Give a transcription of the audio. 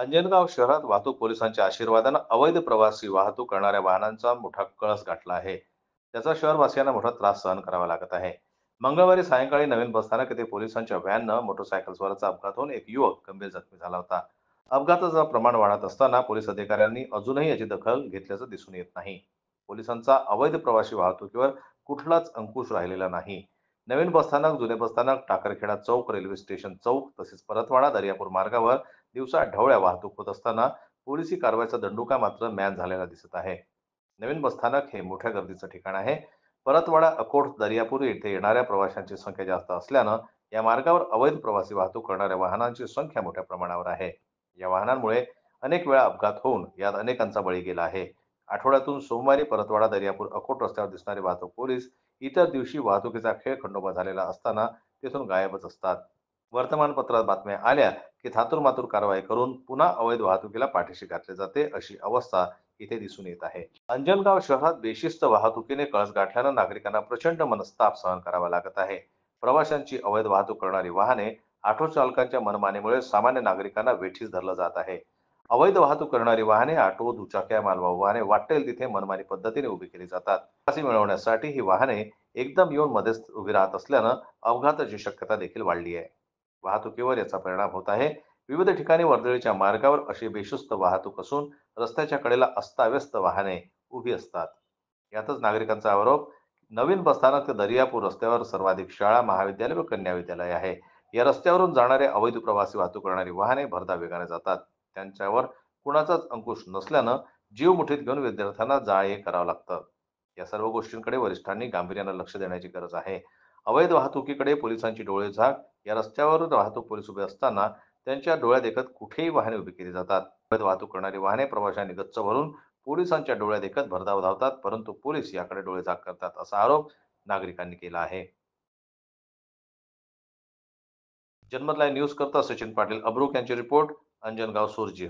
अंजनगाव शहरात वाहतूक पोलिसांच्या आशीर्वादानं अवैध प्रवासी वाहतूक करणाऱ्या वाहनांचा मोठा कळस गाठला आहे. त्याचा शहरवासियांना मोठा त्रास सहन करावा लागत आहे. मंगळवारी सायंकाळी नवीन बसस्थानक येथे पोलिसांच्या व्हॅननं मोटरसायकलस्वाराचा अपघात होऊन एक युवक गंभीर जखमी झाला होता. अपघाताचं प्रमाण वाढत असताना पोलीस अधिकाऱ्यांनी अजूनही याची दखल घेतल्याचं दिसून येत नाही. पोलिसांचा अवैध प्रवासी वाहतुकीवर कुठलाच अंकुश राहिलेला नाही. नवीन बसस्थानक, जुने बसस्थानक, टाकरखेडा चौक, रेल्वे स्टेशन चौक तसेच परतवाडा दर्यापूर मार्गावर दिवसा ढवळ्या वाहतूक होत असताना पोलिसी कारवाईचा दंडुका मात्र मॅन झालेला दिसत आहे. नवीन बसस्थानक हे मोठ्या गर्दीचं ठिकाण आहे. परतवाडा, अकोट, दर्यापूर येथे येणाऱ्या प्रवाशांची संख्या जास्त असल्यानं या मार्गावर अवैध प्रवासी वाहतूक करणाऱ्या वाहनांची संख्या मोठ्या प्रमाणावर आहे. या वाहनांमुळे अनेक वेळा अपघात होऊन यात अनेकांचा बळी गेला आहे. आठवड्यातून सोमवारी परतवाडा, दर्यापूर, अकोट रस्त्यावर दिसणारे वाहतूक पोलीस इतर दिवशी वाहतुकीचा खेळ खंडोबा झालेला असताना तेथून गायबच असतात. वर्तमानपत्रात बातम्या आल्या की थातुरमातुर कारवाई करून पुन्हा अवैध वाहतुकीला पाठीशी घातले जाते, अशी अवस्था इथे दिसून येत आहे. अंजनगाव शहरात बेशिस्त वाहतुकीने कळस गाठल्यानं नागरिकांना प्रचंड मनस्ताप सहन करावा लागत आहे. प्रवाशांची अवैध वाहतूक करणारी वाहने, ऑटो चालकांच्या मनमानीमुळे सामान्य नागरिकांना वेठीस धरलं जात आहे. अवैध वाहतूक करणारी वाहने, ऑटो, दुचाक्या, मालवाहू वाहने वाटेल तिथे मनमानी पद्धतीने उभी केली जातात. प्रवासी मिळवण्यासाठी ही वाहने एकदम येऊन मध्येच उभी राहत असल्यानं अपघाताची शक्यता देखील वाढली आहे. वाहतुकीवर याचा परिणाम होत आहे. विविध ठिकाणी वर्दळीच्या मार्गावर अशी बेशिस्त वाहतूक असून रस्त्याच्या कडेला अस्ताव्यस्त वाहने उभी असतात. यातच नागरिकांचा आरोप, नवीन बसस्थानक ते दर्यापूर रस्त्यावर सर्वाधिक शाळा, महाविद्यालय व कन्या विद्यालय आहे. या रस्त्यावरून जाणारे अवैध प्रवासी वाहतूक करणारी वाहने भरधाव वेगाने जातात. त्यांच्यावर कुणाचाच अंकुश नसल्यानं जीव मुठीत घेऊन विद्यार्थ्यांना जाळे करावं लागतं. या सर्व गोष्टींकडे वरिष्ठांनी गांभीर्यानं लक्ष देण्याची गरज आहे. अवैध वाहतुकीकडे पोलिसांची डोळेझाक. या रस्त्यावर वाहतूक पोलीस उभे असताना त्यांच्या डोळ्यादेखत कुठेही वाहने उभी केली जातात. अवैध वाहतूक करणारी वाहने प्रवाशांनी गच्च भरून पोलिसांच्या डोळ्यादेखत भरधाव धावतात, परंतु पोलीस याकडे डोळेझाक करतात, असा आरोप नागरिकांनी केला आहे. जन्मत लाईव्ह न्यूज करता सचिन पाटील, अब्रुक यांची रिपोर्ट, अंजनगाव, सुरजी.